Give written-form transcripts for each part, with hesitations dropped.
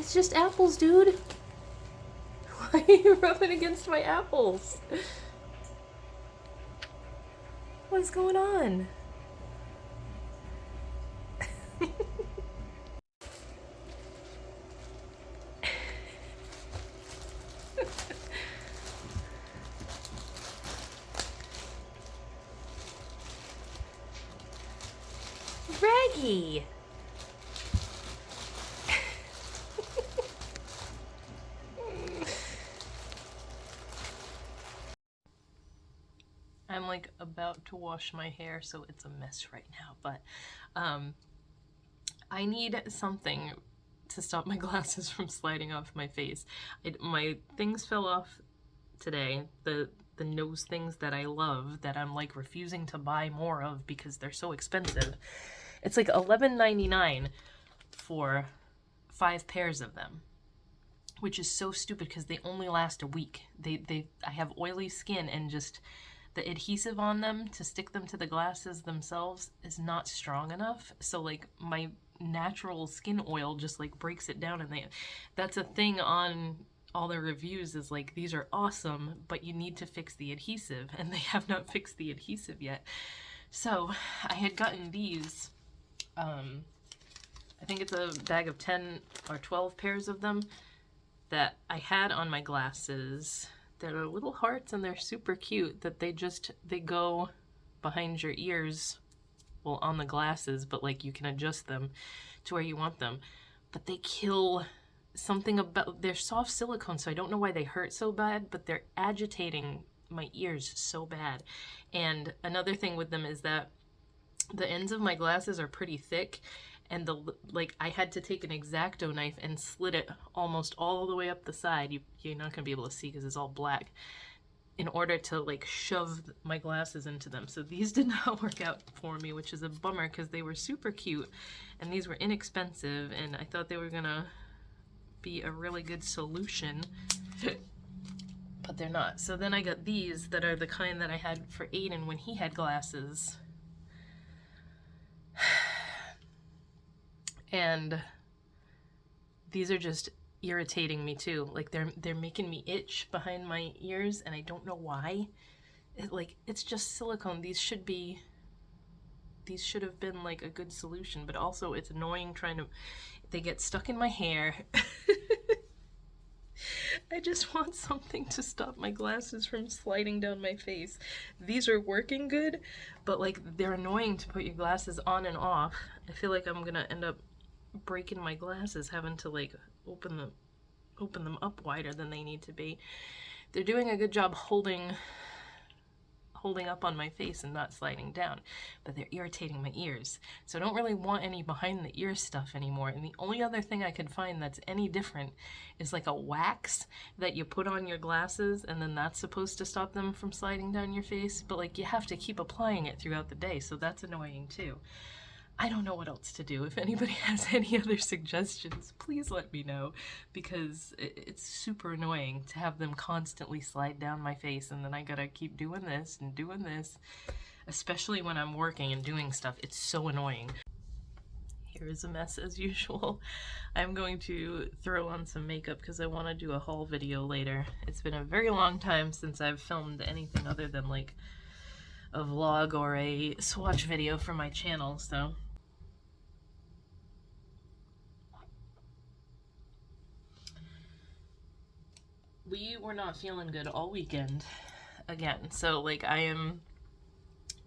It's just apples, dude. Why are you rubbing against my apples? What's going on? Reggie! I'm like about to wash my hair, so it's a mess right now, but I need something to stop my glasses from sliding off my face. My things fell off today, the nose things that I love that I'm like refusing to buy more of because they're so expensive. It's like $11.99 for 5 pairs of them, which is so stupid because they only last a week. I have oily skin, and just the adhesive on them to stick them to the glasses themselves is not strong enough. So like my natural skin oil just like breaks it down, and that's a thing on all their reviews is like, these are awesome, but you need to fix the adhesive, and they have not fixed the adhesive yet. So I had gotten these, I think it's a bag of 10 or 12 pairs of them that I had on my glasses. They're little hearts and they're super cute, that they go behind your ears, well, on the glasses, but like you can adjust them to where you want them. But they kill something about, they're soft silicone, so I don't know why they hurt so bad, but they're agitating my ears so bad. And another thing with them is that the ends of my glasses are pretty thick, and I had to take an X-Acto knife and slit it almost all the way up the side. You're not gonna be able to see because it's all black, in order to like shove my glasses into them. So these did not work out for me, which is a bummer because they were super cute and these were inexpensive, and I thought they were gonna be a really good solution, but they're not. So then I got these that are the kind that I had for Aiden when he had glasses. And these are just irritating me too. Like they're making me itch behind my ears, and I don't know why. It's just silicone. These should have been like a good solution, but also it's annoying they get stuck in my hair. I just want something to stop my glasses from sliding down my face. These are working good, but like they're annoying to put your glasses on and off. I feel like I'm gonna end up breaking my glasses, having to like open them up wider than they need to be. They're doing a good job holding up on my face and not sliding down, but they're irritating my ears. So I don't really want any behind the ear stuff anymore. And the only other thing I could find that's any different is like a wax that you put on your glasses, and then that's supposed to stop them from sliding down your face, but like you have to keep applying it throughout the day, so that's annoying too. I don't know what else to do. If anybody has any other suggestions, please let me know, because it's super annoying to have them constantly slide down my face, and then I gotta keep doing this and doing this, especially when I'm working and doing stuff. It's so annoying. Here is a mess as usual. I'm going to throw on some makeup because I want to do a haul video later. It's been a very long time since I've filmed anything other than like a vlog or a swatch video for my channel, so we were not feeling good all weekend again. So like I am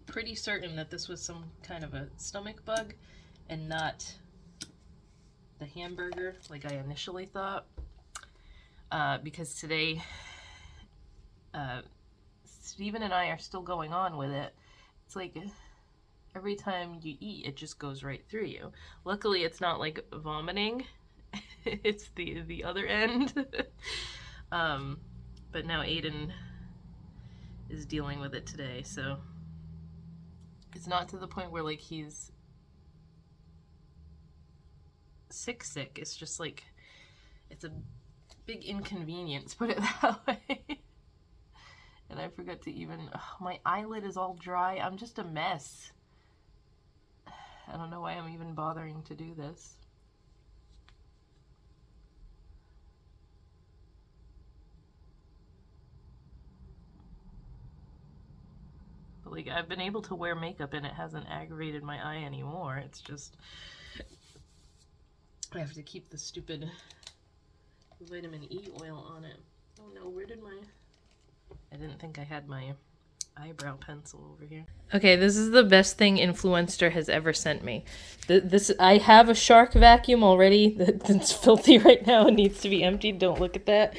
pretty certain that this was some kind of a stomach bug and not the hamburger like I initially thought, because today Steven and I are still going on with it. It's like every time you eat, it just goes right through you. Luckily it's not like vomiting. It's the other end. But now Aiden is dealing with it today, so it's not to the point where like he's sick. It's just like it's a big inconvenience, put it that way. And I forgot to even, my eyelid is all dry. I'm just a mess. I don't know why I'm even bothering to do this. Like, I've been able to wear makeup and it hasn't aggravated my eye anymore. It's just, I have to keep the stupid vitamin E oil on it. Oh no, where did my... I didn't think I had my eyebrow pencil over here. Okay, this is the best thing Influenster has ever sent me. I have a Shark vacuum already that's filthy right now and needs to be emptied. Don't look at that.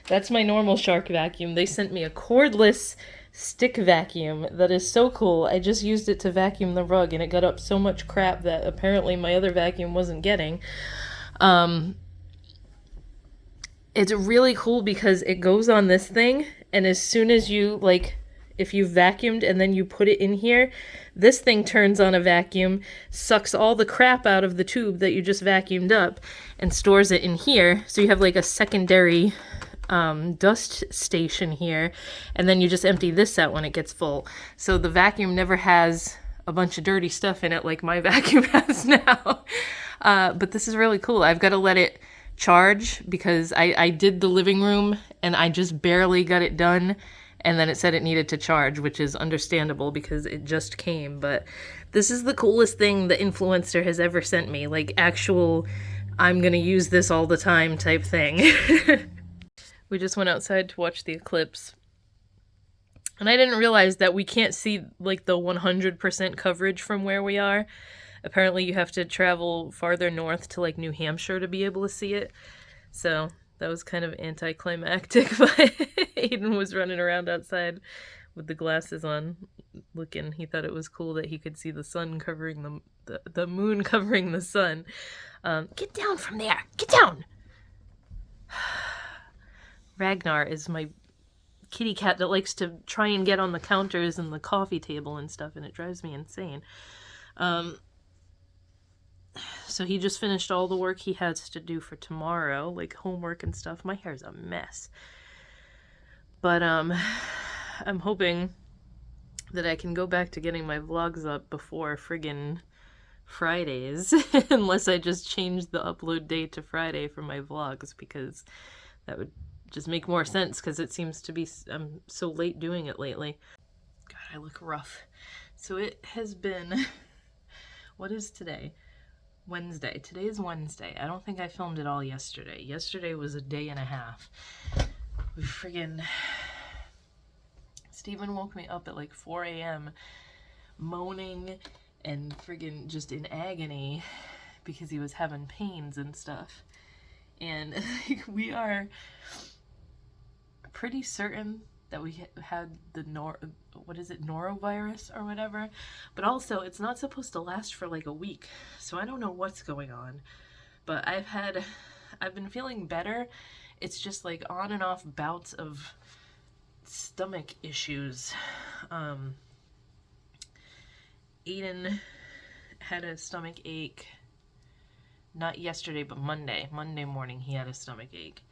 That's my normal Shark vacuum. They sent me a cordless stick vacuum that is so cool. I just used it to vacuum the rug and it got up so much crap that apparently my other vacuum wasn't getting. It's really cool because it goes on this thing, and as soon as you, like, if you vacuumed and then you put it in here, this thing turns on a vacuum, sucks all the crap out of the tube that you just vacuumed up, and stores it in here. So you have like a secondary dust station here, and then you just empty this out when it gets full. So the vacuum never has a bunch of dirty stuff in it like my vacuum has now. But this is really cool. I've got to let it charge because I did the living room and I just barely got it done, and then it said it needed to charge, which is understandable because it just came. But this is the coolest thing the Influencer has ever sent me, like actual I'm gonna use this all the time type thing. We just went outside to watch the eclipse, and I didn't realize that we can't see like the 100% coverage from where we are. Apparently you have to travel farther north to like New Hampshire to be able to see it. So that was kind of anticlimactic, but Aiden was running around outside with the glasses on looking. He thought it was cool that he could see the sun covering the moon covering the sun. Get down from there! Get down! Ragnar is my kitty cat that likes to try and get on the counters and the coffee table and stuff, and it drives me insane. So he just finished all the work he has to do for tomorrow, like homework and stuff. My hair's a mess. But I'm hoping that I can go back to getting my vlogs up before friggin' Fridays, unless I just change the upload date to Friday for my vlogs, because that would just make more sense, because it seems to be, I'm so late doing it lately. God, I look rough. So it has been, what is today? Wednesday. Today is Wednesday. I don't think I filmed it all yesterday. Yesterday was a day and a half. We friggin'... Steven woke me up at like 4 a.m. moaning and friggin' just in agony because he was having pains and stuff. And we are pretty certain that we had the norovirus or whatever, but also it's not supposed to last for like a week, so I don't know what's going on. But I've been feeling better. It's just like on and off bouts of stomach issues. Aiden had a stomach ache, not yesterday, but Monday morning he had a stomach ache.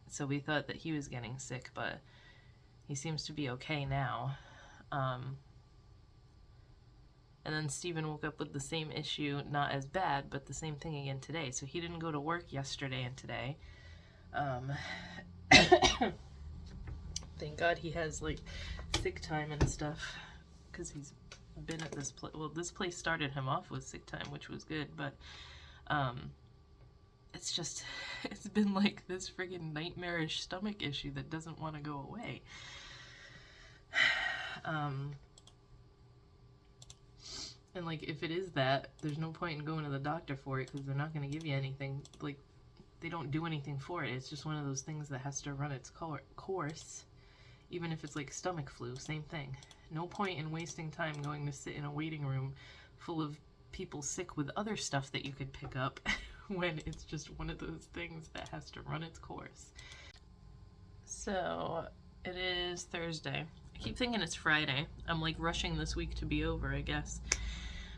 So we thought that he was getting sick, but he seems to be okay now. And then Steven woke up with the same issue, not as bad, but the same thing again today. So he didn't go to work yesterday and today. Thank God he has like sick time and stuff, because he's been at this place. Well, this place started him off with sick time, which was good, but it's been like this friggin' nightmarish stomach issue that doesn't want to go away. And like, if it is that, there's no point in going to the doctor for it, because they're not going to give you anything. Like, they don't do anything for it. It's just one of those things that has to run its course. Even if it's like stomach flu, same thing. No point in wasting time going to sit in a waiting room full of people sick with other stuff that you could pick up when it's just one of those things that has to run its course. So it is Thursday. I keep thinking it's Friday. I'm like rushing this week to be over, I guess.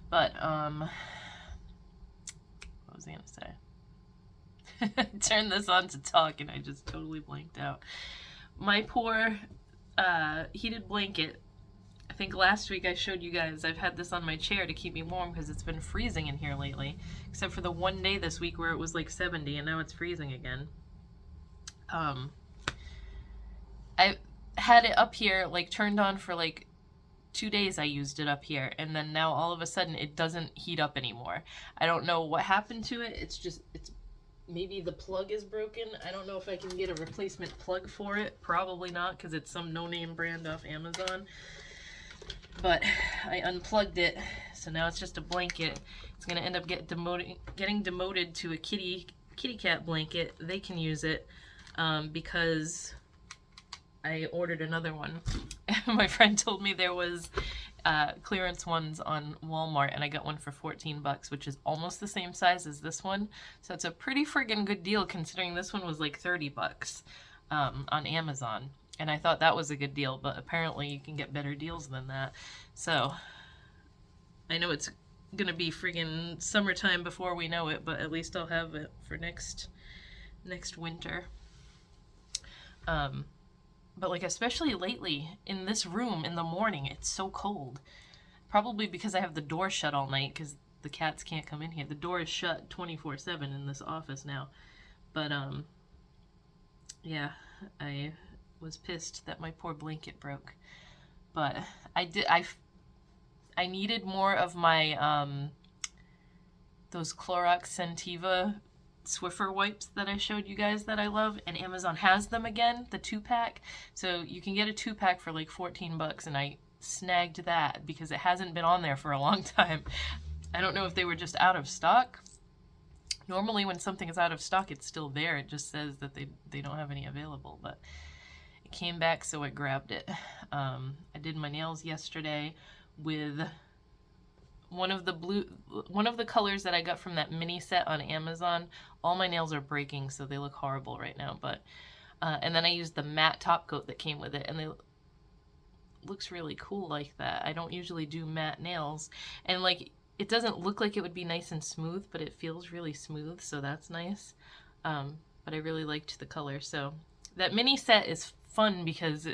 But what was I gonna say? Turn this on to talk and I just totally blanked out. My poor heated blanket. I think last week I showed you guys I've had this on my chair to keep me warm because it's been freezing in here lately. Except for the one day this week where it was like 70 and now it's freezing again. had it up here, like, turned on for, like, 2 days I used it up here, and then now all of a sudden it doesn't heat up anymore. I don't know what happened to it. It's maybe the plug is broken. I don't know if I can get a replacement plug for it. Probably not, because it's some no-name brand off Amazon. But I unplugged it, so now it's just a blanket. It's gonna end up getting demoted to a kitty cat blanket. They can use it because I ordered another one. My friend told me there was clearance ones on Walmart, and I got one for $14, which is almost the same size as this one. So it's a pretty friggin' good deal, considering this one was like $30 on Amazon. And I thought that was a good deal, but apparently you can get better deals than that. So I know it's gonna be friggin' summertime before we know it, but at least I'll have it for next winter. But like, especially lately in this room in the morning, it's so cold. Probably because I have the door shut all night, because the cats can't come in here. The door is shut 24/7 in this office now. But yeah, I was pissed that my poor blanket broke. But I needed more of my those Clorox Scentiva Swiffer wipes that I showed you guys that I love, and Amazon has them again, the 2-pack. So you can get a 2-pack for like $14, and I snagged that because it hasn't been on there for a long time. I don't know if they were just out of stock. Normally when something is out of stock, it's still there. It just says that they don't have any available, but it came back, so I grabbed it. I did my nails yesterday with one of the colors that I got from that mini set on Amazon. All my nails are breaking, so they look horrible right now, but and then I used the matte top coat that came with it, and looks really cool like that. I don't usually do matte nails, and like, it doesn't look like it would be nice and smooth, but it feels really smooth, so that's nice. But I really liked the color. So that mini set is fun because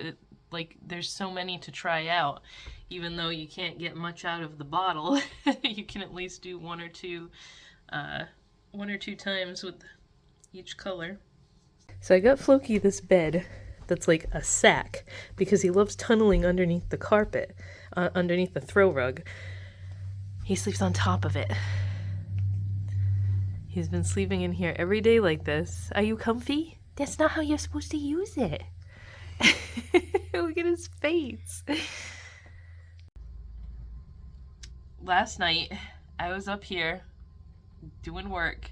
there's so many to try out. Even though you can't get much out of the bottle, you can at least do one or two times with each color. So I got Floki this bed that's like a sack because he loves tunneling underneath the carpet, underneath the throw rug. He sleeps on top of it. He's been sleeping in here every day like this. Are you comfy? That's not how you're supposed to use it. Look at his face. Last night, I was up here doing work,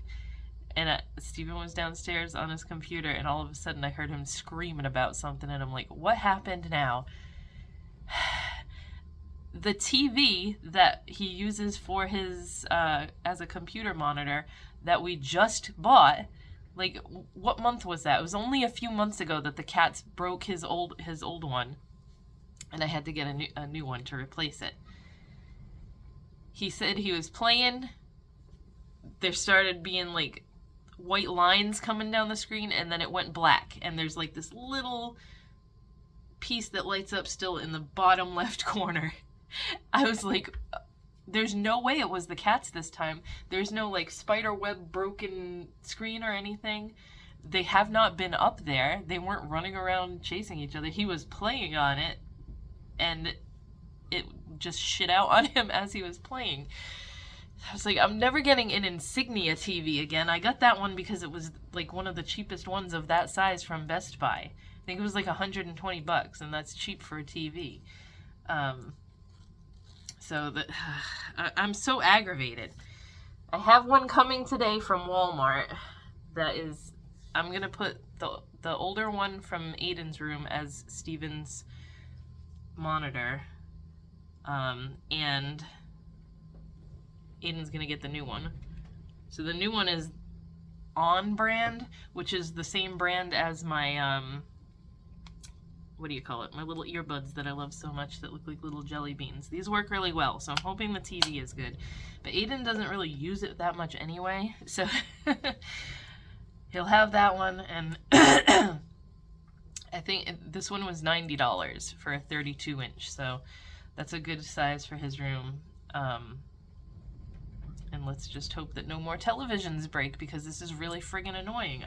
and Steven was downstairs on his computer, and all of a sudden I heard him screaming about something, and I'm like, what happened now? The TV that he uses for his, as a computer monitor that we just bought, like, what month was that? It was only a few months ago that the cats broke his old one, and I had to get a new one to replace it. He said he was playing, there started being like white lines coming down the screen, and then it went black, and there's like this little piece that lights up still in the bottom left corner. I was like, there's no way it was the cats this time. There's no like spider web broken screen or anything. They have not been up there. They weren't running around chasing each other. He was playing on it, and it just shit out on him as he was playing. I was like, I'm never getting an Insignia TV again. I got that one because it was like one of the cheapest ones of that size from Best Buy. I think it was like $120, and that's cheap for a TV. So I'm so aggravated. I have one coming today from Walmart that is, I'm going to put the older one from Aiden's room as Steven's monitor. And Aiden's gonna get the new one. So the new one is On brand, which is the same brand as my, what do you call it? My little earbuds that I love so much that look like little jelly beans. These work really well, so I'm hoping the TV is good. But Aiden doesn't really use it that much anyway, so he'll have that one, and I think this one was $90 for a 32-inch, so that's a good size for his room. And and let's just hope that no more televisions break, because this is really friggin' annoying.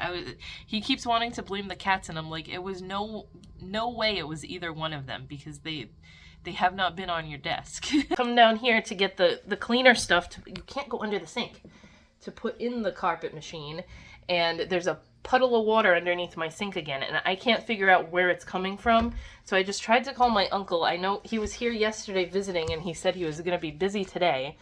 He keeps wanting to blame the cats, and I'm like, it was no way it was either one of them, because they have not been on your desk. Come down here to get the cleaner stuff. You can't go under the sink to put in the carpet machine, and there's a puddle of water underneath my sink again, and I can't figure out where it's coming from. So I just tried to call my uncle. I know he was here yesterday visiting, and he said he was going to be busy today,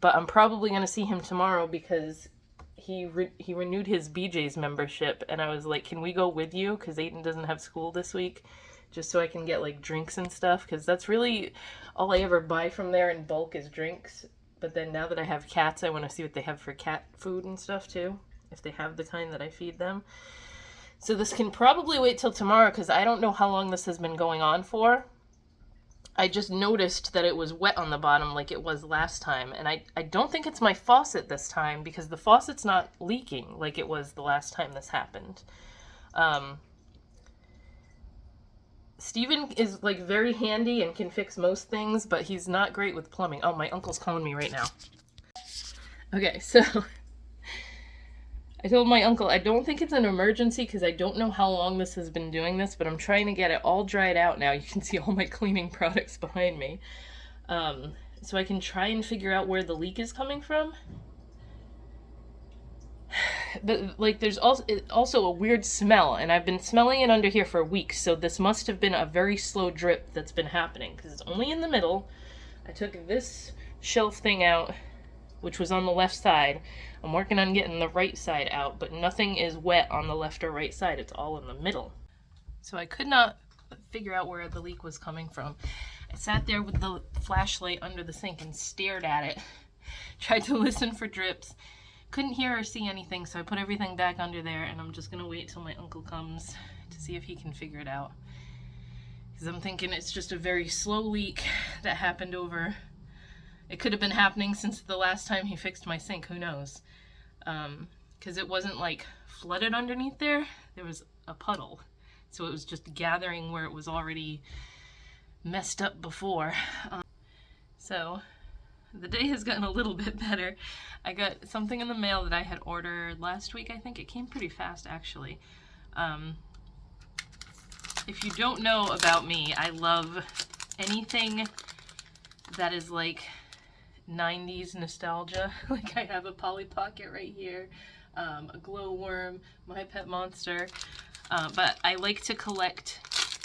but I'm probably going to see him tomorrow because he renewed his BJ's membership, and I was like, can we go with you? Because Aiden doesn't have school this week, just so I can get like drinks and stuff, because that's really all I ever buy from there in bulk is drinks. But then now that I have cats, I want to see what they have for cat food and stuff too, if they have the kind that I feed them. So this can probably wait till tomorrow, because I don't know how long this has been going on for. I just noticed that it was wet on the bottom like it was last time, and I don't think it's my faucet this time, because the faucet's not leaking like it was the last time this happened. Steven is like very handy and can fix most things, but he's not great with plumbing. Oh, my uncle's calling me right now. Okay, so I told my uncle I don't think it's an emergency, because I don't know how long this has been doing this, but I'm trying to get it all dried out now. You can see all my cleaning products behind me. So I can try and figure out where the leak is coming from. But like there's also a weird smell, and I've been smelling it under here for weeks, so this must have been a very slow drip that's been happening, because it's only in the middle. I took this shelf thing out, which was on the left side. I'm working on getting the right side out, but nothing is wet on the left or right side. It's all in the middle. So I could not figure out where the leak was coming from. I sat there with the flashlight under the sink and stared at it. Tried to listen for drips. Couldn't hear or see anything, so I put everything back under there, and I'm just gonna wait till my uncle comes to see if he can figure it out. Because I'm thinking it's just a very slow leak that happened over... It could have been happening since the last time he fixed my sink, who knows? Because it wasn't like flooded underneath there. There was a puddle, so it was just gathering where it was already messed up before. So the day has gotten a little bit better. I got something in the mail that I had ordered last week, I think. It came pretty fast, actually. If you don't know about me, I love anything that is like 90s nostalgia. Like I have a Polly Pocket right here, a glowworm, My Pet Monster, but I like to collect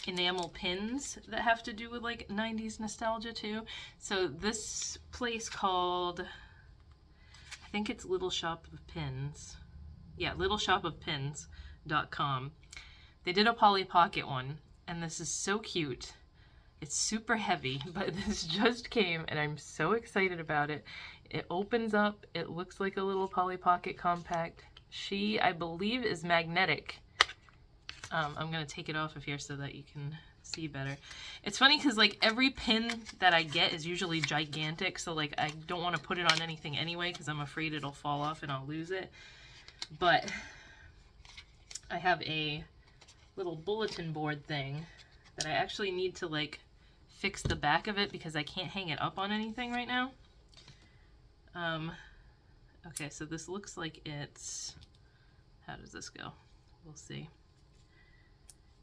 enamel pins that have to do with like 90s nostalgia too. So this place called, I think it's Little Shop of Pins. Yeah, littleshopofpins.com. They did a Polly Pocket one, and this is so cute. It's super heavy, but this just came, and I'm so excited about it. It opens up. It looks like a little Polly Pocket compact. She, I believe, is magnetic. I'm going to take it off of here so that you can see better. It's funny because like every pin that I get is usually gigantic, so like I don't want to put it on anything anyway because I'm afraid it'll fall off and I'll lose it. But I have a little bulletin board thing that I actually need to like fix the back of it because I can't hang it up on anything right now. Okay, so this looks like it's, how does this go? We'll see.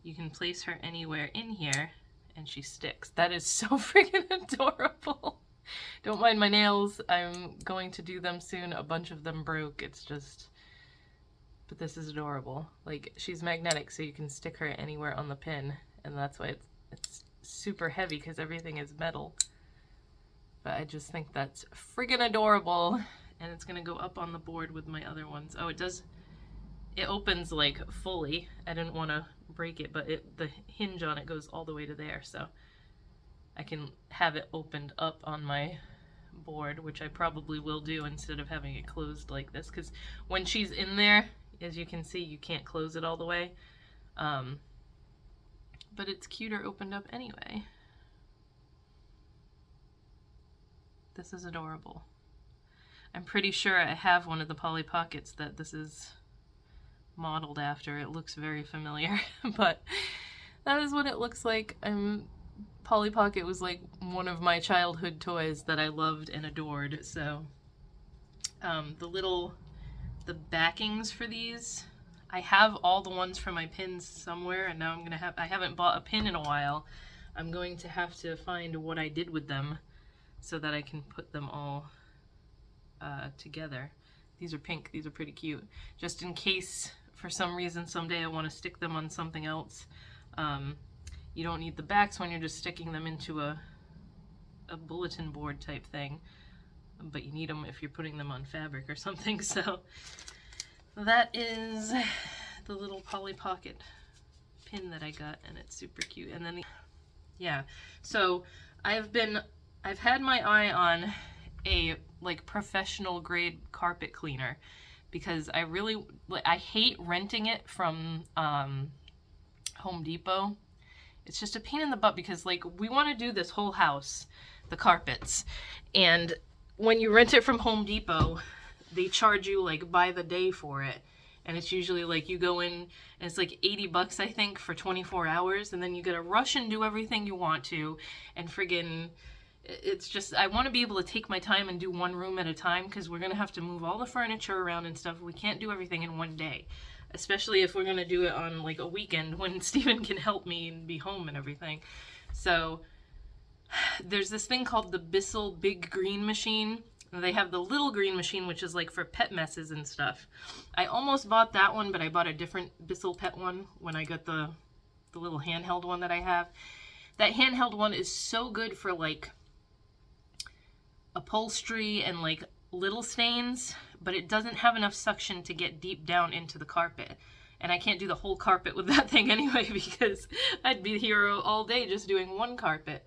You can place her anywhere in here and she sticks. That is so freaking adorable. Don't mind my nails. I'm going to do them soon. A bunch of them broke. It's just, but this is adorable. Like, she's magnetic, so you can stick her anywhere on the pin, and that's why it's super heavy because everything is metal. But I just think that's friggin' adorable, and it's gonna go up on the board with my other ones. Oh, it does. It opens like fully. I didn't want to break it, but the hinge on it goes all the way to there, so I can have it opened up on my board, which I probably will do instead of having it closed like this, because when she's in there, as you can see, you can't close it all the way. But it's cuter opened up anyway. This is adorable. I'm pretty sure I have one of the Polly Pockets that this is modeled after. It looks very familiar, but that is what it looks like. Polly Pocket was like one of my childhood toys that I loved and adored, so the backings for these. I have all the ones for my pins somewhere, and now I haven't bought a pin in a while. I'm going to have to find what I did with them so that I can put them all together. These are pink, these are pretty cute. Just in case for some reason someday I want to stick them on something else. You don't need the backs when you're just sticking them into a bulletin board type thing, but you need them if you're putting them on fabric or something. So that is the little Polly Pocket pin that I got, and it's super cute. And then yeah, so I've had my eye on a like professional grade carpet cleaner, because I hate renting it from Home Depot. It's just a pain in the butt, because like we want to do this whole house, the carpets, and when you rent it from Home Depot, they charge you like by the day for it. And it's usually like you go in and it's like $80, I think, for 24 hours. And then you gotta rush and do everything you want to. And friggin', it's just, I want to be able to take my time and do one room at a time, because we're gonna have to move all the furniture around and stuff. We can't do everything in one day. Especially if we're gonna do it on like a weekend when Steven can help me and be home and everything. So there's this thing called the Bissell Big Green Machine. They have the little green machine, which is like for pet messes and stuff. I almost bought that one, but I bought a different Bissell pet one when I got the little handheld one that I have. That handheld one is so good for like upholstery and like little stains, but it doesn't have enough suction to get deep down into the carpet. And I can't do the whole carpet with that thing anyway, because I'd be here all day just doing one carpet.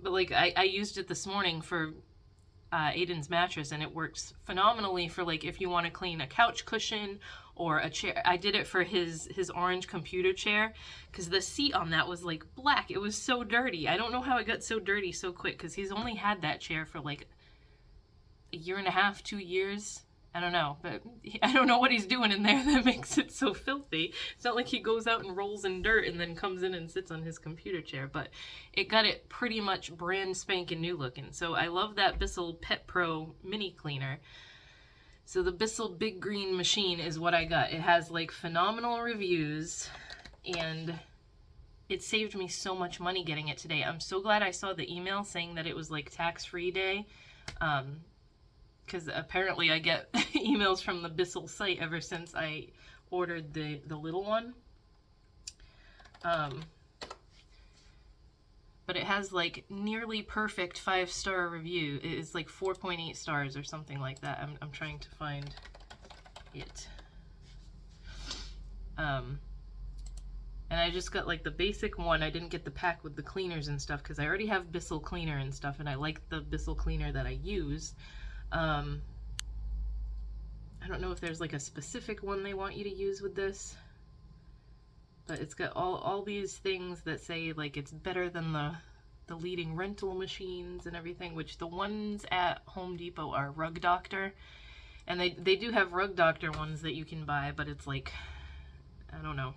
But like I used it this morning for Aiden's mattress, and it works phenomenally for like if you want to clean a couch cushion or a chair. I did it for his orange computer chair, because the seat on that was like black. It was so dirty. I don't know how it got so dirty so quick, because he's only had that chair for like a year and a half, 2 years. I don't know, but I don't know what he's doing in there that makes it so filthy. It's not like he goes out and rolls in dirt and then comes in and sits on his computer chair, but it got it pretty much brand spanking new looking. So I love that Bissell Pet Pro mini cleaner. So the Bissell Big Green Machine is what I got. It has like phenomenal reviews, and it saved me so much money getting it today. I'm so glad I saw the email saying that it was like tax-free day. Because apparently I get emails from the Bissell site ever since I ordered the little one. But it has like nearly perfect 5-star review. It is like 4.8 stars or something like that. I'm trying to find it. And I just got like the basic one. I didn't get the pack with the cleaners and stuff, because I already have Bissell cleaner and stuff, and I like the Bissell cleaner that I use. I don't know if there's like a specific one they want you to use with this, but it's got all these things that say like it's better than the leading rental machines and everything, which the ones at Home Depot are Rug Doctor, and they do have Rug Doctor ones that you can buy, but it's like, I don't know.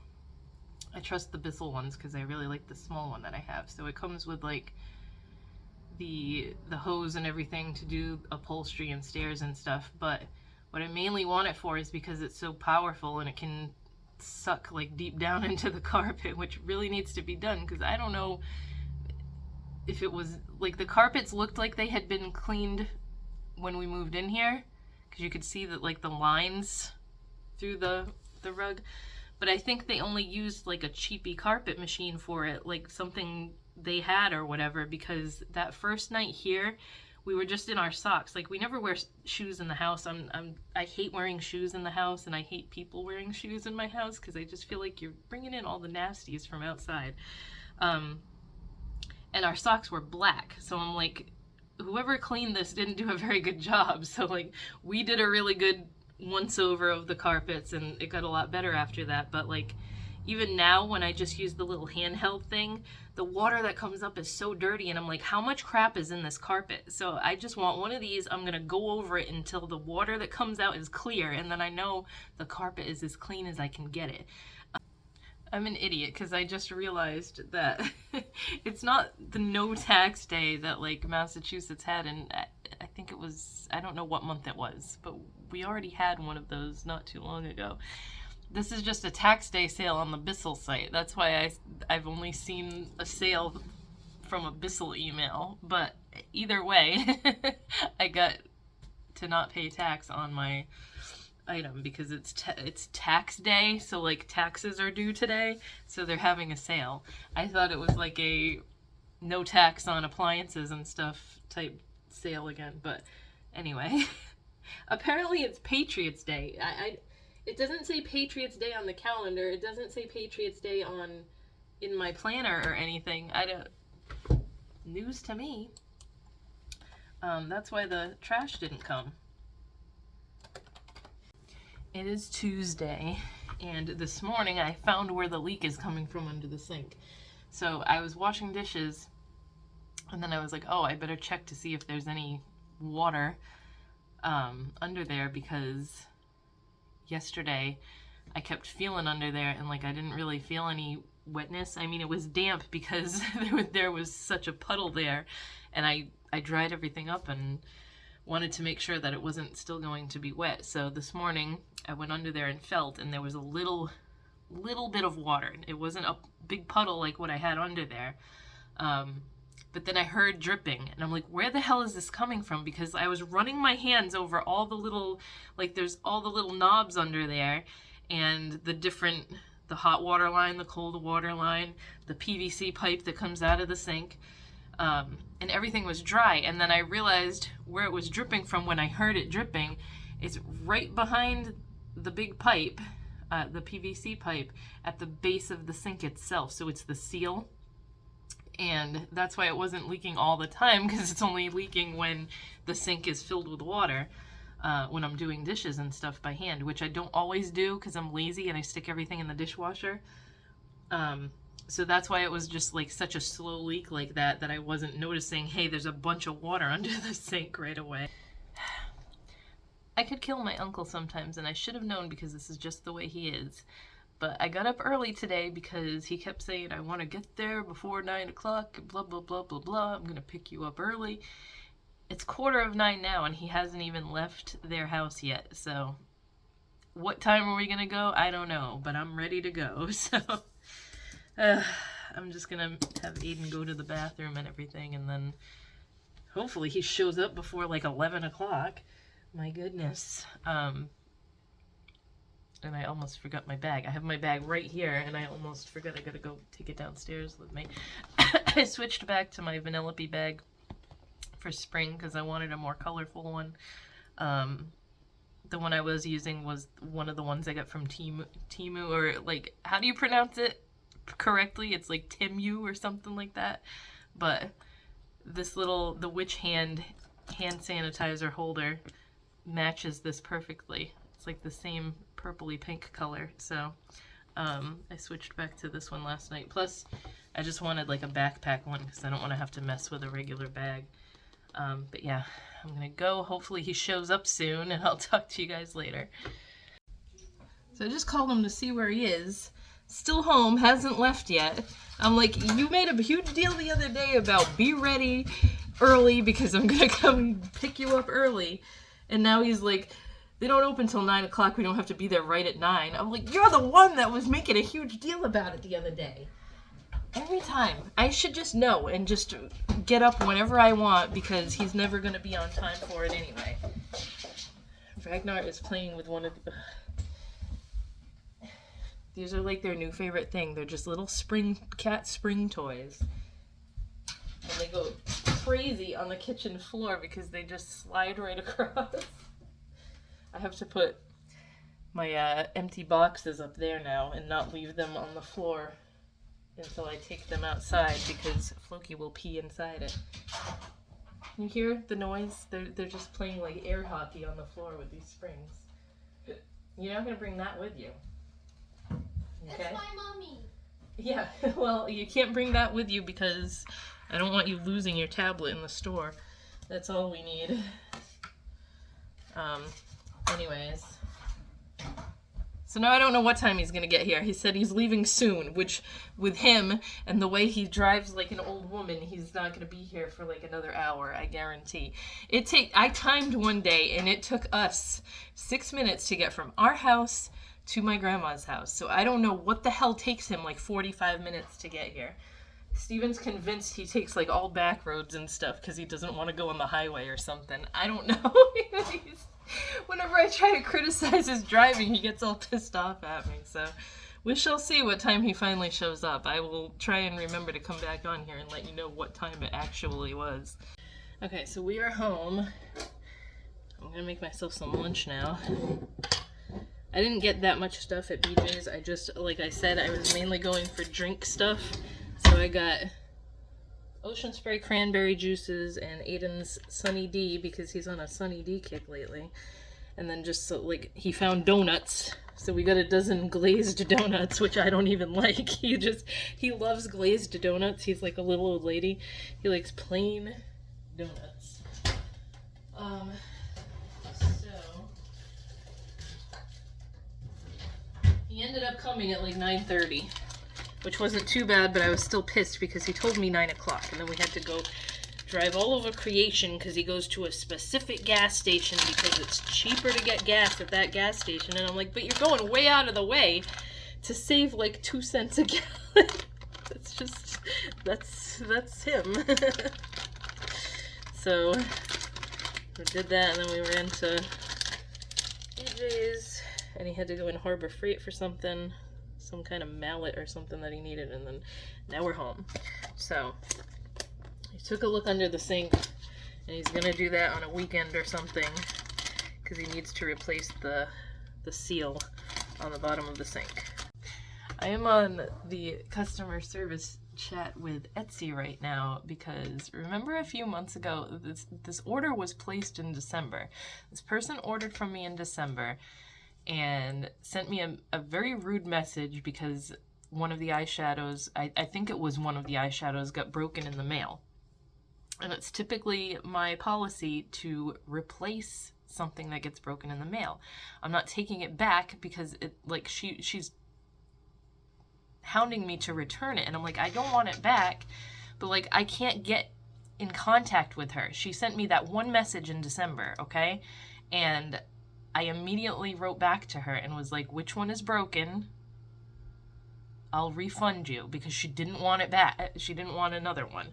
I trust the Bissell ones because I really like the small one that I have. So it comes with like the hose and everything to do upholstery and stairs and stuff, but what I mainly want it for is because it's so powerful and it can suck like deep down into the carpet, which really needs to be done, because I don't know if it was like the carpets looked like they had been cleaned when we moved in here, because you could see that like the lines through the rug, but I think they only used like a cheapy carpet machine for it, like something they had or whatever, because that first night here we were just in our socks. Like we never wear shoes in the house. I hate wearing shoes in the house, and I hate people wearing shoes in my house, because I just feel like you're bringing in all the nasties from outside. And our socks were black, so I'm like, whoever cleaned this didn't do a very good job. So like we did a really good once over of the carpets, and it got a lot better after that. But like even now when I just use the little handheld thing, the water that comes up is so dirty, and I'm like, how much crap is in this carpet? So I just want one of these. I'm gonna go over it until the water that comes out is clear, and then I know the carpet is as clean as I can get it. I'm an idiot because I just realized that it's not the no tax day that like Massachusetts had, and I think it was, I don't know what month it was, but we already had one of those not too long ago. This is just a tax day sale on the Bissell site. That's why I've only seen a sale from a Bissell email, but either way, I got to not pay tax on my item because it's tax day, so like taxes are due today, so they're having a sale. I thought it was like a no tax on appliances and stuff type sale again, but anyway. Apparently it's Patriots Day. It doesn't say Patriots Day on the calendar. It doesn't say Patriots Day in my planner or anything. News to me. That's why the trash didn't come. It is Tuesday, and this morning I found where the leak is coming from under the sink. So I was washing dishes, and then I was like, oh, I better check to see if there's any water under there, because yesterday I kept feeling under there, and like I didn't really feel any wetness. I mean, it was damp because there was such a puddle there, and I dried everything up and wanted to make sure that it wasn't still going to be wet. So this morning I went under there and felt, and there was a little bit of water. It wasn't a big puddle like what I had under there. But then I heard dripping, and I'm like, where the hell is this coming from? Because I was running my hands over all the little, like there's all the little knobs under there, and the hot water line, the cold water line, the PVC pipe that comes out of the sink. And everything was dry, and then I realized where it was dripping from when I heard it dripping. It's right behind the big pipe, the PVC pipe, at the base of the sink itself, so it's the seal, and that's why it wasn't leaking all the time, because it's only leaking when the sink is filled with water, when I'm doing dishes and stuff by hand, which I don't always do because I'm lazy and I stick everything in the dishwasher. So that's why it was just like such a slow leak like that I wasn't noticing, hey, there's a bunch of water under the sink right away. I could kill my uncle sometimes, and I should have known because this is just the way he is. But I got up early today because he kept saying, I want to get there before 9 o'clock, blah, blah, blah, blah, blah. I'm going to pick you up early. It's 8:45 now, and he hasn't even left their house yet. So what time are we going to go? I don't know, but I'm ready to go. So I'm just gonna have Aiden go to the bathroom and everything, and then hopefully he shows up before like 11 o'clock. My goodness. And I almost forgot my bag. I have my bag right here, and I almost forgot. I gotta go take it downstairs with me. I switched back to my Vanellope bag for spring because I wanted a more colorful one. The one I was using was one of the ones I got from Temu, or like, how do you pronounce it correctly? It's like Timu or something like that. But this the witch hand sanitizer holder matches this perfectly. It's like the same purpley pink color. So I switched back to this one last night. Plus I just wanted like a backpack one because I don't want to have to mess with a regular bag. But yeah, I'm gonna go. Hopefully he shows up soon, and I'll talk to you guys later. So I just called him to see where he is. Still home, hasn't left yet. I'm like, you made a huge deal the other day about be ready early because I'm gonna come pick you up early. And now he's like, they don't open till 9 o'clock, we don't have to be there right at 9. I'm like, you're the one that was making a huge deal about it the other day. Every time. I should just know and just get up whenever I want because he's never gonna be on time for it anyway. Ragnar is playing with one of the... These are like their new favorite thing. They're just little cat spring toys. And they go crazy on the kitchen floor because they just slide right across. I have to put my empty boxes up there now and not leave them on the floor until I take them outside because Floki will pee inside it. You hear the noise? They're just playing like air hockey on the floor with these springs. You're not going to bring that with you. Okay? That's my mommy. Yeah, well, you can't bring that with you because I don't want you losing your tablet in the store. That's all we need. Anyways. So now I don't know what time he's gonna get here. He said he's leaving soon, which with him and the way he drives like an old woman, he's not gonna be here for like another hour, I guarantee. I timed one day and it took us 6 minutes to get from our house to my grandma's house. So I don't know what the hell takes him like 45 minutes to get here. Steven's convinced he takes like all back roads and stuff because he doesn't want to go on the highway or something. I don't know. Whenever I try to criticize his driving, he gets all pissed off at me. So we shall see what time he finally shows up. I will try and remember to come back on here and let you know what time it actually was. Okay, so we are home. I'm gonna make myself some lunch now. I didn't get that much stuff at BJ's. I just, like I said, I was mainly going for drink stuff. So I got Ocean Spray cranberry juices and Aiden's Sunny D because he's on a Sunny D kick lately. And then just so, like, he found donuts. So we got a dozen glazed donuts, which I don't even like. He loves glazed donuts. He's like a little old lady. He likes plain donuts. He ended up coming at like 9:30. Which wasn't too bad, but I was still pissed because he told me 9 o'clock, and then we had to go drive all over Creation because he goes to a specific gas station because it's cheaper to get gas at that gas station. And I'm like, but you're going way out of the way to save like 2 cents a gallon. That's him. So we did that, and then we ran to BJ's, and he had to go in Harbor Freight for something. Some kind of mallet or something that he needed, and then now we're home. So he took a look under the sink, and he's gonna do that on a weekend or something because he needs to replace the seal on the bottom of the sink. I am on the customer service chat with Etsy right now because remember a few months ago this order was placed in December. This person ordered from me in December and sent me a very rude message because one of the eyeshadows, I think it was one of the eyeshadows, got broken in the mail. And it's typically my policy to replace something that gets broken in the mail. I'm not taking it back because she's hounding me to return it, and I'm like, I don't want it back, but like I can't get in contact with her. She sent me that one message in December, okay? And I immediately wrote back to her and was like, which one is broken? I'll refund you, because she didn't want it back. She didn't want another one.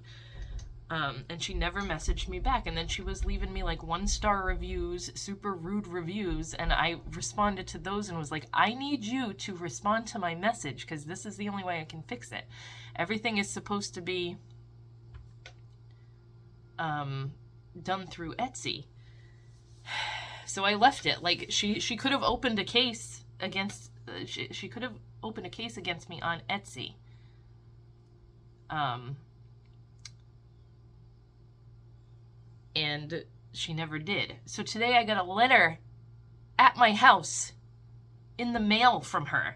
And she never messaged me back. And then she was leaving me like 1-star reviews, super rude reviews. And I responded to those and was like, I need you to respond to my message because this is the only way I can fix it. Everything is supposed to be done through Etsy. So I left it. Like she could have opened a case against she could have opened a case against me on Etsy. And she never did. So today I got a letter at my house in the mail from her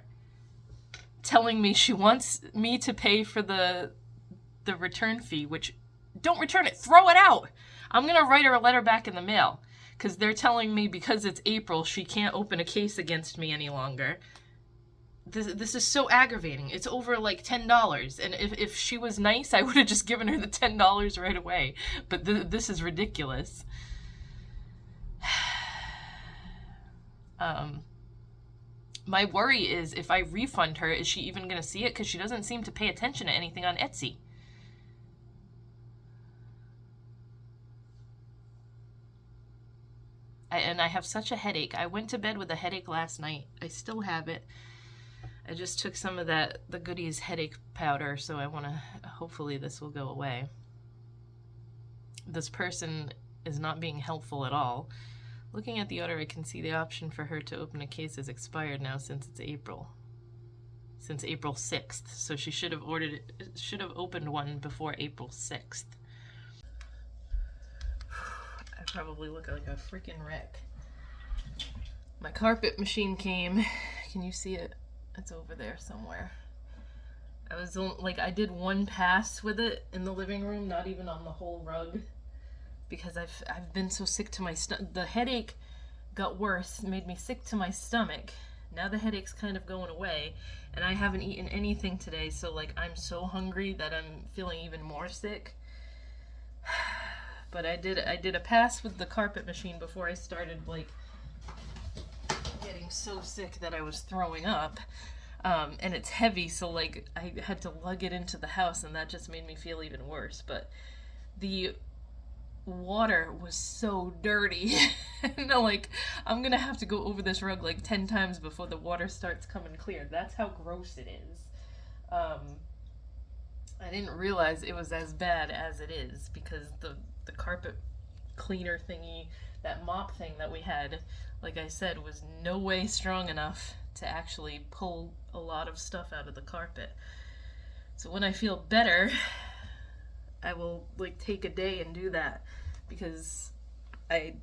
telling me she wants me to pay for the return fee, which don't return it, throw it out. I'm going to write her a letter back in the mail because they're telling me because it's April, she can't open a case against me any longer. This is so aggravating. It's over like $10. And if she was nice, I would have just given her the $10 right away. But this is ridiculous. My worry is if I refund her, is she even going to see it? Because she doesn't seem to pay attention to anything on Etsy. And I have such a headache. I went to bed with a headache last night. I still have it. I just took some of the Goody's headache powder, so I want to, hopefully this will go away. This person is not being helpful at all. Looking at the order, I can see the option for her to open a case is expired now since it's April. Since April 6th. So she should have opened one before April 6th. I probably look like a freaking wreck. My carpet machine came. Can you see it? It's over there somewhere. I did one pass with it in the living room, not even on the whole rug, because I've been so sick to my stomach. The headache got worse, made me sick to my stomach. now the headache's kind of going away, and I haven't eaten anything today, so like I'm so hungry that I'm feeling even more sick. But I did a pass with the carpet machine before I started like getting so sick that I was throwing up. And it's heavy, so like I had to lug it into the house, and that just made me feel even worse. But the water was so dirty. No, like I'm gonna have to go over this rug like 10 times before the water starts coming clear. That's how gross it is. I didn't realize it was as bad as it is because the carpet cleaner thingy, that mop thing that we had, like I said, was no way strong enough to actually pull a lot of stuff out of the carpet. So when I feel better, I will like take a day and do that, because I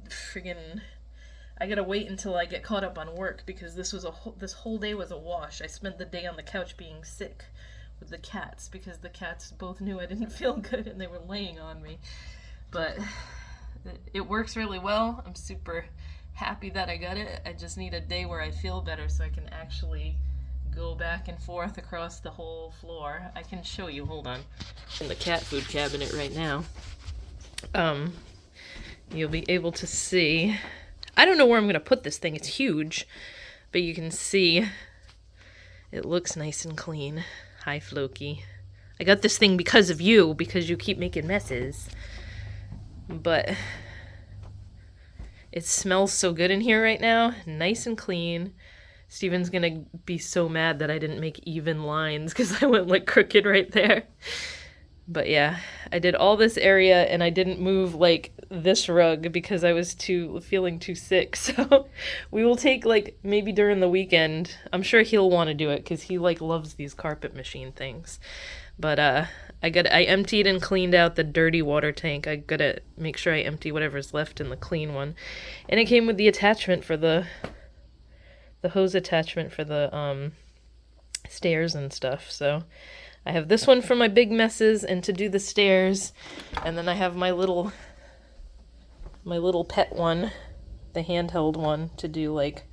gotta wait until I get caught up on work, because this whole day was a wash. I spent the day on the couch being sick with the cats, because the cats both knew I didn't feel good and they were laying on me. But it works really well. I'm super happy that I got it. I just need a day where I feel better so I can actually go back and forth across the whole floor. I can show you, hold on. In the cat food cabinet right now. You'll be able to see. I don't know where I'm going to put this thing. It's huge. But you can see it looks nice and clean. Hi, Floki. I got this thing because of you, because you keep making messes. But it smells so good in here right now. Nice and clean. Steven's gonna be so mad that I didn't make even lines because I went like crooked right there. But yeah, I did all this area and I didn't move like this rug because I was feeling too sick. So we will take like maybe during the weekend. I'm sure he'll want to do it because he like loves these carpet machine things. But I emptied and cleaned out the dirty water tank. I gotta make sure I empty whatever's left in the clean one. And it came with the attachment for the hose attachment for the stairs and stuff. So I have this one for my big messes and to do the stairs, and then I have my little pet one, the handheld one, to do like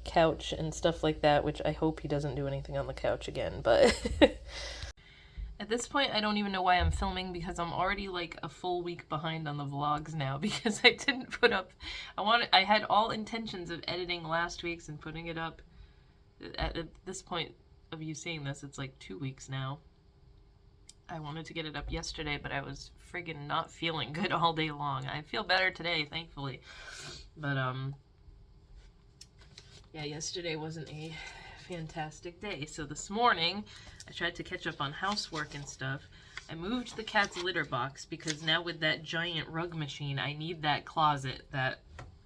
couch and stuff like that, which I hope he doesn't do anything on the couch again. But at this point I don't even know why I'm filming, because I'm already like a full week behind on the vlogs now, because I didn't put up, I had all intentions of editing last week's and putting it up. At this point of you seeing this, it's like 2 weeks now. I wanted to get it up yesterday, but I was friggin' not feeling good all day long. I feel better today, thankfully. But yeah, yesterday wasn't a fantastic day. So this morning I tried to catch up on housework and stuff. I moved the cat's litter box because now with that giant rug machine, I need that closet that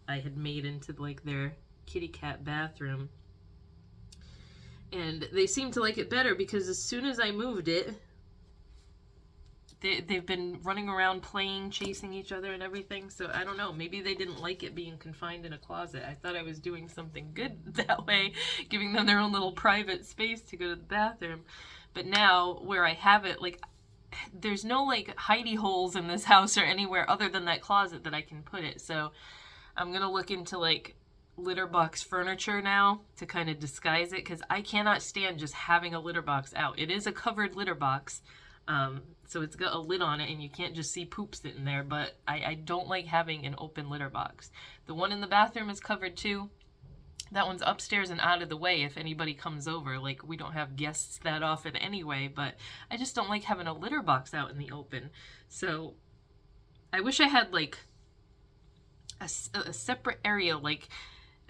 I had made into like their kitty cat bathroom. And they seem to like it better because as soon as I moved it, they've been running around playing, chasing each other and everything. So I don't know, maybe they didn't like it being confined in a closet. I thought I was doing something good that way, giving them their own little private space to go to the bathroom. But now where I have it, like, there's no like hidey holes in this house or anywhere other than that closet that I can put it. So I'm gonna look into like litter box furniture now to kind of disguise it, because I cannot stand just having a litter box out. It is a covered litter box, so it's got a lid on it and you can't just see poop sitting there, but I don't like having an open litter box. The one in the bathroom is covered too. That one's upstairs and out of the way if anybody comes over. Like, we don't have guests that often anyway, but I just don't like having a litter box out in the open. So I wish I had like a separate area, like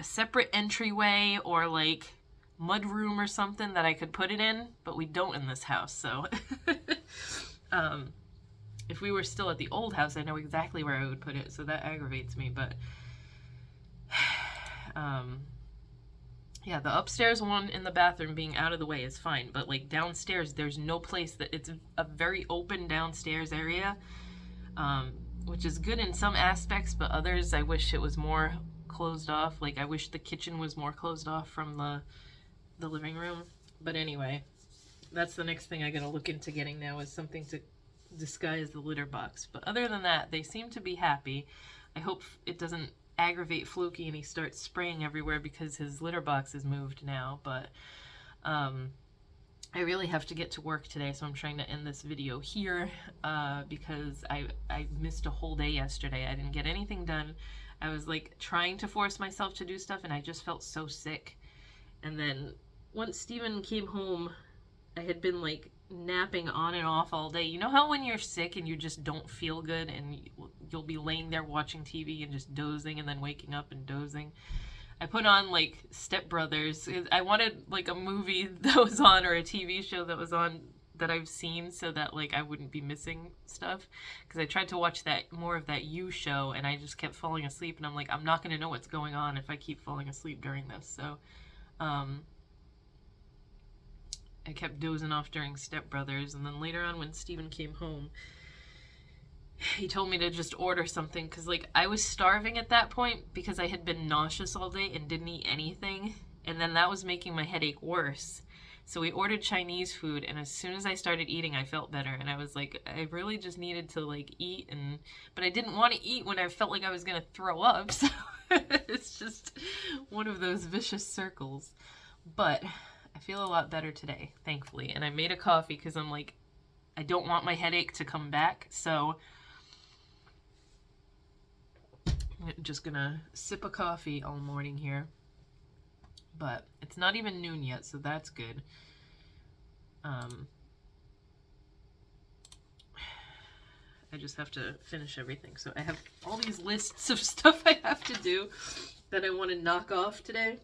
a separate entryway or like mud room or something that I could put it in, but we don't in this house. So if we were still at the old house, I know exactly where I would put it, so that aggravates me. But yeah, the upstairs one in the bathroom being out of the way is fine, but like downstairs, there's no place that it's a very open downstairs area, which is good in some aspects, but others I wish it was more closed off. Like, I wish the kitchen was more closed off from the living room. But anyway, that's the next thing I gotta look into getting now, is something to disguise the litter box. But other than that, they seem to be happy. I hope it doesn't aggravate Fluky and he starts spraying everywhere because his litter box is moved now. But I really have to get to work today, so I'm trying to end this video here because I missed a whole day yesterday. I didn't get anything done. I was like trying to force myself to do stuff and I just felt so sick. And then once Steven came home, I had been like napping on and off all day. You know how when you're sick and you just don't feel good and you'll be laying there watching TV and just dozing and then waking up and dozing? I put on like Step Brothers. I wanted like a movie that was on or a TV show that was on that I've seen so that like I wouldn't be missing stuff, because I tried to watch that more of that You show and I just kept falling asleep, and I'm like, I'm not going to know what's going on if I keep falling asleep during this. So I kept dozing off during Step Brothers, and then later on when Steven came home, he told me to just order something because like I was starving at that point because I had been nauseous all day and didn't eat anything, and then that was making my headache worse. So we ordered Chinese food, and as soon as I started eating, I felt better. And I was like, I really just needed to like eat, but I didn't want to eat when I felt like I was gonna throw up. So it's just one of those vicious circles. But I feel a lot better today, thankfully. And I made a coffee because I'm like, I don't want my headache to come back. So I'm just gonna sip a coffee all morning here. But it's not even noon yet, so that's good. I just have to finish everything. So I have all these lists of stuff I have to do that I want to knock off today.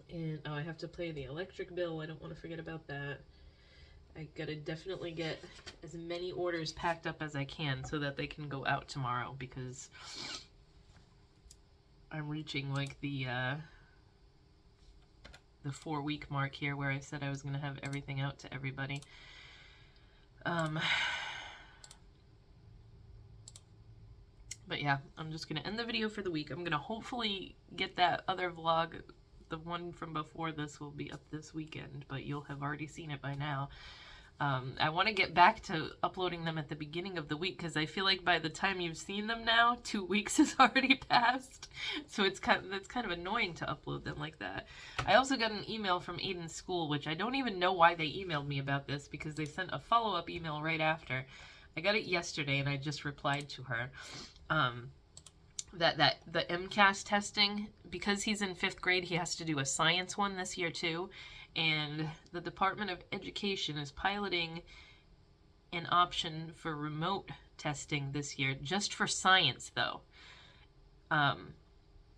And I have to pay the electric bill. I don't want to forget about that. I gotta definitely get as many orders packed up as I can so that they can go out tomorrow, because I'm reaching like the 4-week mark here where I said I was going to have everything out to everybody. But yeah, I'm just going to end the video for the week. I'm going to hopefully get that other vlog. The one from before this will be up this weekend, but you'll have already seen it by now. I want to get back to uploading them at the beginning of the week, because I feel like by the time you've seen them now, 2 weeks has already passed. So it's kind of annoying to upload them like that. I also got an email from Aiden's school, which I don't even know why they emailed me about this, because they sent a follow-up email right after. I got it yesterday and I just replied to her. That the MCAS testing, because he's in 5th grade, he has to do a science one this year too. And the Department of Education is piloting an option for remote testing this year, just for science though.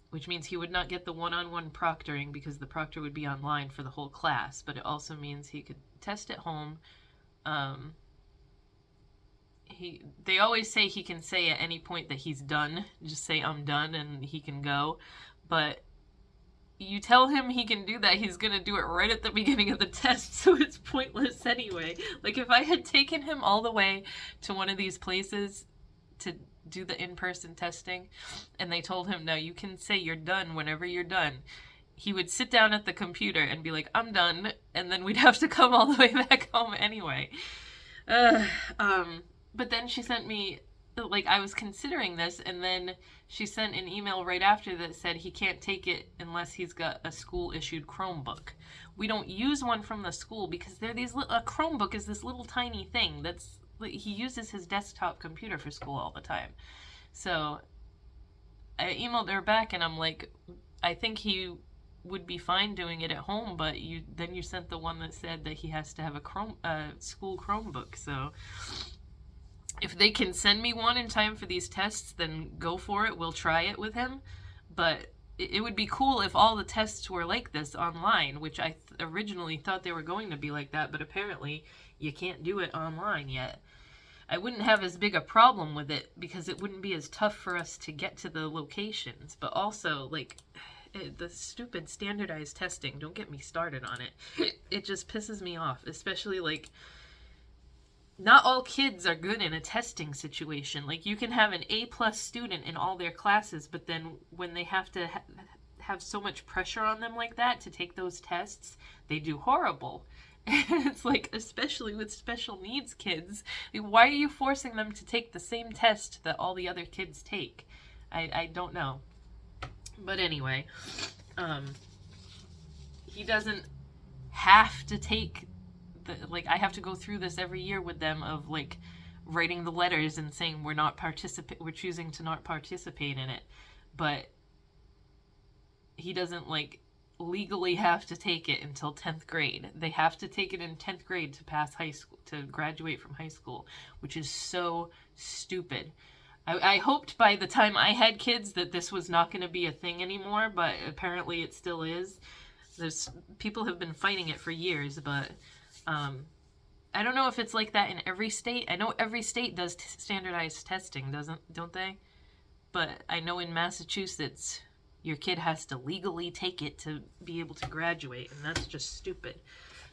Which means he would not get the one-on-one proctoring because the proctor would be online for the whole class, but it also means he could test at home. They always say he can say at any point that he's done, just say I'm done and he can go, but you tell him he can do that, he's gonna do it right at the beginning of the test, so it's pointless anyway. Like, if I had taken him all the way to one of these places to do the in-person testing, and they told him, no, you can say you're done whenever you're done, he would sit down at the computer and be like, I'm done, and then we'd have to come all the way back home anyway. But then she sent me, like, I was considering this, and then she sent an email right after that said he can't take it unless he's got a school-issued Chromebook. We don't use one from the school because they're a Chromebook is this little tiny thing that's, he uses his desktop computer for school all the time. So I emailed her back and I'm like, I think he would be fine doing it at home, but then you sent the one that said that he has to have a school Chromebook. So if they can send me one in time for these tests, then go for it. We'll try it with him. But it would be cool if all the tests were like this online, which I originally thought they were going to be like that, but apparently you can't do it online yet. I wouldn't have as big a problem with it because it wouldn't be as tough for us to get to the locations. But also, like, the stupid standardized testing, don't get me started on it. It just pisses me off, especially, like, not all kids are good in a testing situation. Like, you can have an A+ student in all their classes, but then when they have to have so much pressure on them like that to take those tests, they do horrible. And it's like, especially with special needs kids, why are you forcing them to take the same test that all the other kids take? I don't know. But anyway, he doesn't have to take like, I have to go through this every year with them of like writing the letters and saying we're choosing to not participate in it. But he doesn't like legally have to take it until 10th grade. They have to take it in 10th grade to pass high school, to graduate from high school, which is so stupid. I hoped by the time I had kids that this was not going to be a thing anymore, but apparently it still is. People have been fighting it for years, but I don't know if it's like that in every state. I know every state does standardized testing, don't they? But I know in Massachusetts, your kid has to legally take it to be able to graduate, and that's just stupid.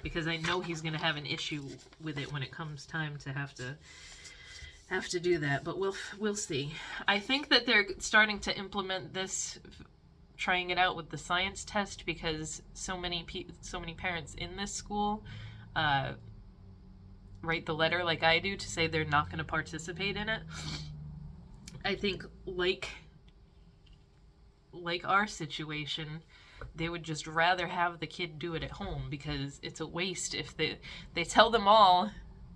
Because I know he's going to have an issue with it when it comes time to have to do that, but we'll see. I think that they're starting to implement this, trying it out with the science test, because so many parents in this school write the letter like I do to say they're not going to participate in it. I think like our situation, they would just rather have the kid do it at home, because it's a waste if they tell them all,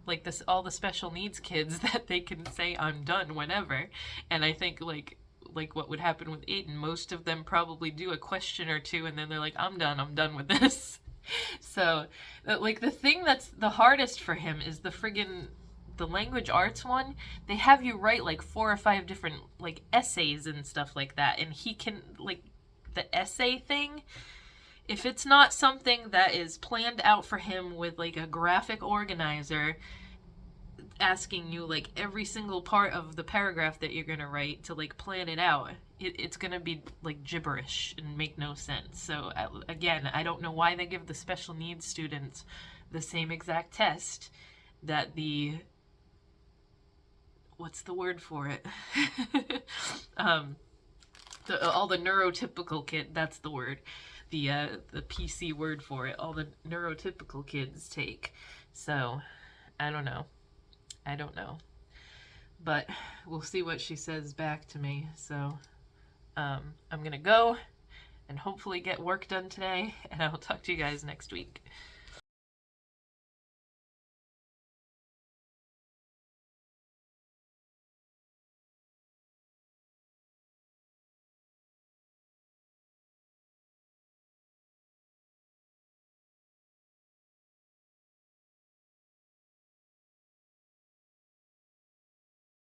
like this, all the special needs kids, that they can say I'm done whenever. And I think like what would happen with Aiden, most of them probably do a question or two and then they're like, I'm done with this. So like the thing that's the hardest for him is the language arts one. They have you write like 4 or 5 different like essays and stuff like that, and he can, like, the essay thing, if it's not something that is planned out for him with like a graphic organizer asking you like every single part of the paragraph that you're gonna write to like plan it out, it's gonna be like gibberish and make no sense. So again, I don't know why they give the special needs students the same exact test that the, what's the word for it? All the neurotypical that's the word. The PC word for it, all the neurotypical kids take. So, I don't know. But we'll see what she says back to me. So, I'm gonna go and hopefully get work done today, and I will talk to you guys next week.